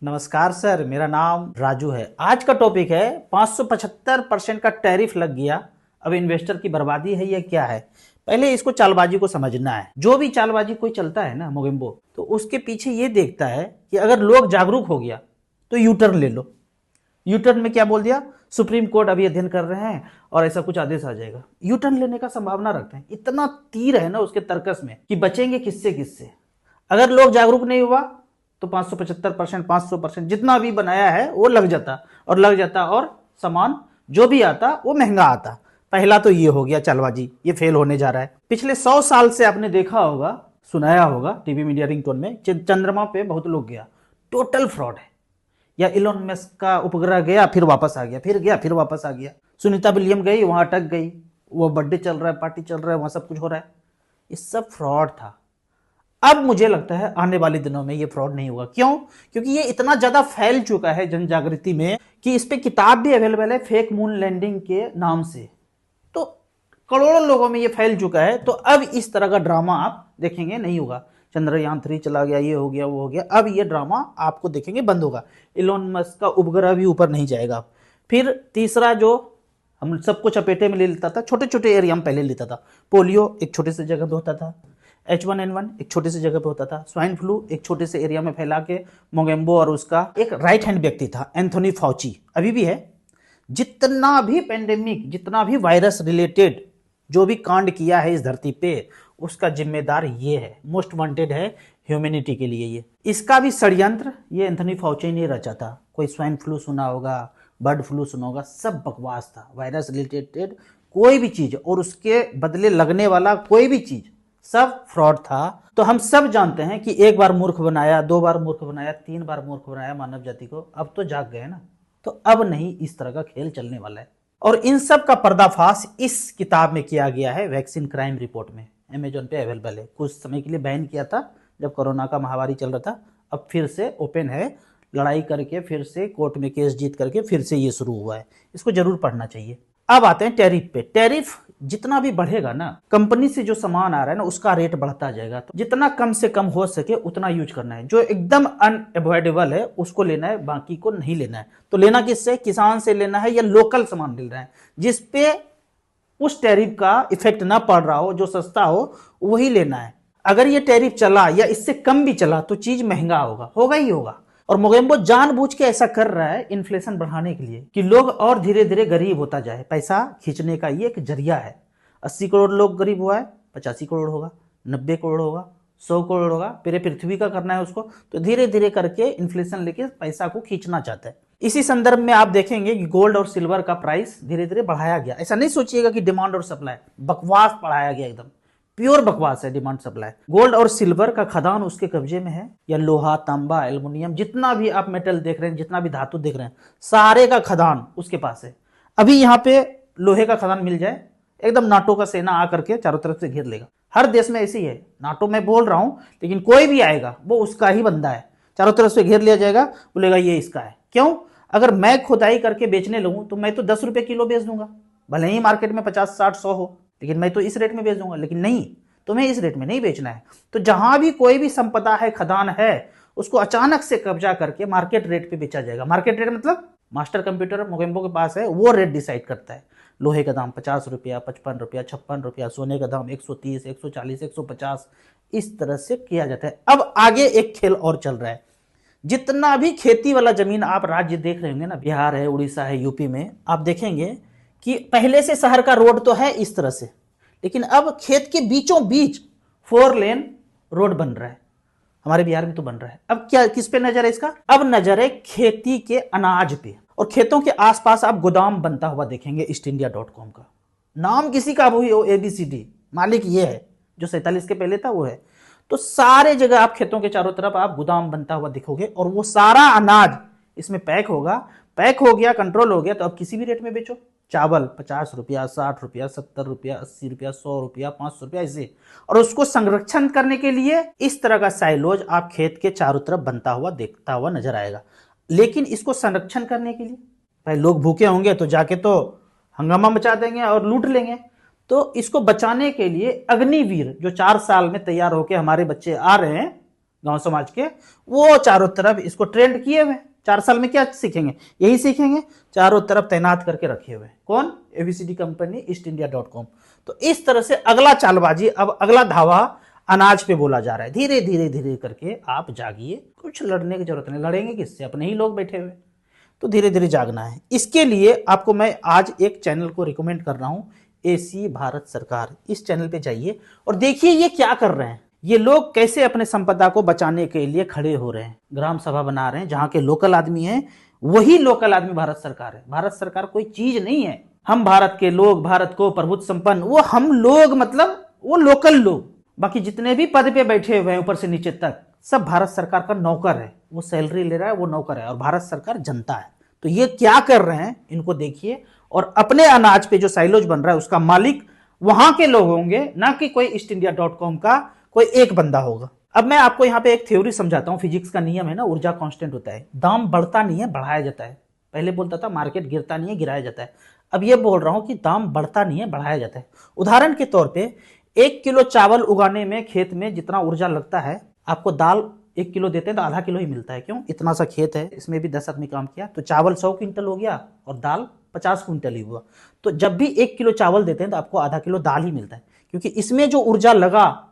नमस्कार सर, मेरा नाम राजू है। आज का टॉपिक है 575% का टैरिफ लग गया, अब इन्वेस्टर की बर्बादी है या क्या है। पहले इसको चालबाजी को समझना है। जो भी चालबाजी कोई चलता है ना मोगेम्बो, तो उसके पीछे ये देखता है कि अगर लोग जागरूक हो गया तो यू टर्न ले लो। यू टर्न में क्या बोल दिया, सुप्रीम कोर्ट अभी अध्ययन कर रहे हैं और ऐसा कुछ आदेश आ जाएगा। यू टर्न लेने का संभावना रखते हैं। इतना तीर है ना उसके तर्कस में कि बचेंगे किससे किससे। अगर लोग जागरूक नहीं हुआ तो 575%, 500% जितना भी बनाया है वो लग जाता और सामान जो भी आता वो महंगा आता। पहला तो ये हो गया चालबाजी, ये फेल होने जा रहा है। पिछले 100 साल से आपने देखा होगा, सुनाया होगा टीवी मीडिया रिंगटोन में, चंद्रमा पे बहुत लोग गया, टोटल फ्रॉड है। या इलोन मस्क का उपग्रह गया फिर वापस आ गया, फिर गया फिर वापस आ गया। सुनीता विलियम गई, वहां अटक गई, वो बर्थडे चल रहा है, पार्टी चल रहा है, वहां सब कुछ हो रहा है। ये सब फ्रॉड था। अब मुझे लगता है आने वाले दिनों में ये फ्रॉड नहीं होगा। क्यों? क्योंकि ये इतना ज्यादा फैल चुका है जन जागृति में कि इस पे किताब भी अवेलेबल है फेक मून लैंडिंग के नाम से। तो करोड़ों लोगों में ये फैल चुका है। तो अब इस तरह का ड्रामा आप देखेंगे नहीं होगा। चंद्रयान 3 चला गया, ये हो गया वो हो गया, अब ये ड्रामा आपको देखेंगे बंद होगा। इलोन मस्क का उपग्रह भी ऊपर नहीं जाएगा। फिर तीसरा, जो हम सबको चपेटे में ले लेता था, छोटे छोटे एरिया में पहले लेता था। पोलियो एक छोटे से जगह पे होता था, H1N1 एक छोटे से जगह पे होता था, स्वाइन फ्लू एक छोटे से एरिया में फैला के मोगेम्बो और उसका एक राइट हैंड व्यक्ति था एंथोनी फाउची, अभी भी है। जितना भी पेंडेमिक, जितना भी वायरस रिलेटेड जो भी कांड किया है इस धरती पे, उसका जिम्मेदार ये है, मोस्ट वांटेड है ह्यूमैनिटी के लिए। ये इसका भी षड्यंत्र ये एंथोनी फाउची ने रचा था। कोई स्वाइन फ्लू सुना होगा, बर्ड फ्लू सुना होगा, सब बकवास था। वायरस रिलेटेड कोई भी चीज और उसके बदले लगने वाला कोई भी चीज सब फ्रॉड था। तो हम सब जानते हैं कि एक बार मूर्ख बनाया, 2 बार मूर्ख बनाया, 3 बार मूर्ख बनाया मानव जाति को। अब तो जाग गए ना, तो अब नहीं इस तरह का खेल चलने वाला है। और इन सब का पर्दाफाश इस किताब में किया गया है, वैक्सीन क्राइम रिपोर्ट में, अमेजोन पे अवेलेबल है। कुछ समय के लिए बैन किया था जब कोरोना का महामारी चल रहा था, अब फिर से ओपन है। लड़ाई करके फिर से कोर्ट में केस जीत करके फिर से ये शुरू हुआ है। इसको जरूर पढ़ना चाहिए। अब आते हैं टैरिफ पे। टैरिफ जितना भी बढ़ेगा ना, कंपनी से जो सामान आ रहा है ना उसका रेट बढ़ता जाएगा। तो जितना कम से कम हो सके उतना यूज करना है। जो एकदम अनअवॉइडेबल है उसको लेना है, बाकी को नहीं लेना है। तो लेना किससे? किसान से लेना है या लोकल सामान लेना है जिसपे उस टैरिफ का इफेक्ट ना पड़ रहा हो, जो सस्ता हो वही लेना है। अगर ये टैरिफ चला या इससे कम भी चला तो चीज महंगा होगा ही होगा। और मोगेम्बो जानबूझ के ऐसा कर रहा है इन्फ्लेशन बढ़ाने के लिए कि लोग और धीरे धीरे गरीब होता जाए। पैसा खींचने का ये एक जरिया है। 80 करोड़ लोग गरीब हुआ है, 85 करोड़ होगा, 90 करोड़ होगा, 100 करोड़ होगा, पूरे पृथ्वी का करना है उसको। तो धीरे धीरे करके इन्फ्लेशन लेके पैसा को खींचना चाहता है। इसी संदर्भ में आप देखेंगे कि गोल्ड और सिल्वर का प्राइस धीरे धीरे बढ़ाया गया। ऐसा नहीं सोचिएगा कि डिमांड और सप्लाई, बकवास बढ़ाया गया, एकदम प्योर बकवास है डिमांड सप्लाई। गोल्ड और सिल्वर का खदान उसके कब्जे में है, या लोहा, तांबा, एल्युमिनियम, जितना भी आप मेटल देख रहे हैं, जितना भी धातु देख रहे हैं, सारे का खदान उसके पास है। अभी यहाँ पे लोहे का खदान मिल जाए, एकदम नाटो का सेना आकर के चारों तरफ से घेर लेगा। हर देश में ऐसी है। नाटो में बोल रहा हूं, लेकिन कोई भी आएगा वो उसका ही बंदा है। चारों तरफ से घेर लिया जाएगा, बोलेगा ये इसका है। क्यों? अगर मैं खुदाई करके बेचने लगूं तो मैं तो 10 रुपए किलो बेच दूंगा, भले ही मार्केट में 50, 60, 100 हो, लेकिन मैं तो इस रेट में बेच दूंगा। लेकिन नहीं, तुम्हें इस रेट में नहीं बेचना है। तो जहां भी कोई भी संपदा है, खदान है, उसको अचानक से कब्जा करके मार्केट रेट पे बेचा जाएगा। मार्केट रेट मतलब मास्टर कंप्यूटर मोगेम्बो के पास है, वो रेट डिसाइड करता है। लोहे का दाम 50 रुपया, 55 रुपया, 56 रुपया, सोने का दाम 130, 140, 150, इस तरह से किया जाता है। अब आगे एक खेल और चल रहा है। जितना भी खेती वाला जमीन आप राज्य देख रहे होंगे ना, बिहार है, उड़ीसा है, यूपी में, आप देखेंगे कि पहले से शहर का रोड तो है इस तरह से, लेकिन अब खेत के बीचों बीच 4 लेन रोड बन रहा है। हमारे बिहार में तो बन रहा है। अब क्या, किस पे नजर है इसका? अब नजर है खेती के अनाज पे। और खेतों के आसपास आप गोदाम बनता हुआ देखेंगे eastindia.com का। नाम किसी का भी हो, ABCD, मालिक ये है, जो 47 के पहले था वो है। तो सारे जगह आप खेतों के चारों तरफ आप गोदाम बनता हुआ दिखोगे, और वो सारा अनाज इसमें पैक होगा। पैक हो गया, कंट्रोल हो गया, तो अब किसी भी रेट में बेचो। चावल 50 रुपया, 60 रुपया, 70 रुपया, 80 रुपया, 100 रुपया, 500 रुपया, ऐसे। और उसको संरक्षण करने के लिए इस तरह का साइलोज आप खेत के चारों तरफ बनता हुआ देखता हुआ नजर आएगा। लेकिन इसको संरक्षण करने के लिए भाई लोग भूखे होंगे तो जाके तो हंगामा मचा देंगे और लूट लेंगे। तो इसको बचाने के लिए अग्निवीर जो 4 साल में तैयार होकर हमारे बच्चे आ रहे हैं, गांव समाज के, वो चारों तरफ इसको ट्रेंड किए हुए। 4 साल में क्या सीखेंगे? यही सीखेंगे, चारों तरफ तैनात करके रखे हुए। कौन? ABCD company, East India dot com. तो इस तरह से अगला चालबाजी, अब अगला धावा अनाज पे बोला जा रहा है। धीरे धीरे धीरे करके आप जागिए, कुछ लड़ने की जरूरत नहीं। लड़ेंगे किससे? अपने ही लोग बैठे हुए। तो धीरे धीरे जागना है। इसके लिए आपको मैं आज एक चैनल को रिकमेंड कर रहा हूं, एसी भारत सरकार। इस चैनल पे जाइए और देखिए ये क्या कर रहे हैं। ये लोग कैसे अपने संपदा को बचाने के लिए खड़े हो रहे हैं। ग्राम सभा बना रहे हैं, जहां के लोकल आदमी हैं वही लोकल आदमी भारत सरकार है। भारत सरकार कोई चीज नहीं है। हम भारत के लोग, भारत को प्रभुत्व संपन्न, वो हम लोग मतलब वो लोकल लोग। बाकी जितने भी पद पे बैठे हुए हैं ऊपर से नीचे तक, सब भारत सरकार का नौकर है। वो सैलरी ले रहा है, वो नौकर है, और भारत सरकार जनता है। तो ये क्या कर रहे हैं इनको देखिए, और अपने अनाज पे जो साइलोज बन रहा है उसका मालिक वहां के लोग होंगे, ना कि कोई ईस्टइंडिया.com का कोई एक बंदा होगा। अब मैं आपको यहाँ पे एक थ्योरी समझाता हूँ। फिजिक्स का नियम है ना, ऊर्जा कांस्टेंट होता है। दाम बढ़ता नहीं है, बढ़ाया जाता है। पहले बोलता था मार्केट गिरता नहीं है, गिराया जाता है। अब ये बोल रहा हूं कि दाम बढ़ता नहीं है, बढ़ाया जाता है। उदाहरण के तौर पे 1 किलो चावल उगाने में खेत में जितना ऊर्जा लगता है, आपको दाल 1 किलो देते हैं तो आधा किलो ही मिलता है। क्यों? इतना सा खेत है, इसमें भी 10 आदमी काम किया, तो चावल 100 क्विंटल हो गया और दाल 50 क्विंटल ही हुआ। तो जब भी 1 किलो चावल देते हैं तो आपको आधा किलो दाल ही मिलता है, क्योंकि इसमें जो ऊर्जा लगा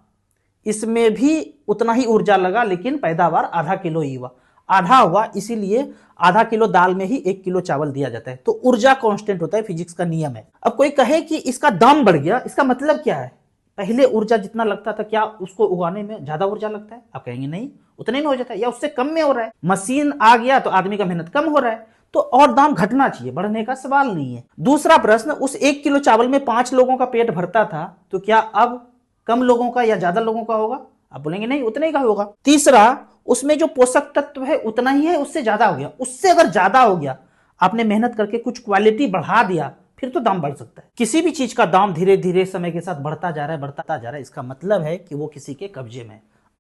इसमें भी उतना ही ऊर्जा लगा, लेकिन पैदावार आधा किलो ही हुआ। आधा हुआ, इसीलिए आधा किलो दाल में ही 1 किलो चावल दिया जाता है। तो ऊर्जा कांस्टेंट होता है, फिजिक्स का नियम है। अब कोई कहे कि इसका दाम बढ़ गया, इसका मतलब क्या है? पहले ऊर्जा जितना लगता था, क्या उसको उगाने में ज्यादा ऊर्जा लगता है? आप कहेंगे नहीं, उतने में हो जाता है, या उससे कम में हो रहा है। मशीन आ गया तो आदमी का मेहनत कम हो रहा है, तो और दाम घटना चाहिए, बढ़ने का सवाल नहीं है। दूसरा प्रश्न, उस 1 किलो चावल में 5 लोगों का पेट भरता था, तो क्या अब कम लोगों का या ज्यादा लोगों का होगा? आप बोलेंगे नहीं, उतने ही का होगा। तीसरा, उसमें जो पोषक तत्व है उतना ही है, उससे ज्यादा हो गया। उससे अगर ज्यादा हो गया, आपने मेहनत करके कुछ क्वालिटी बढ़ा दिया, फिर तो दाम बढ़ सकता है। किसी भी चीज का दाम धीरे धीरे समय के साथ बढ़ता जा रहा है, बढ़ता जा रहा है, इसका मतलब है कि वो किसी के कब्जे में है।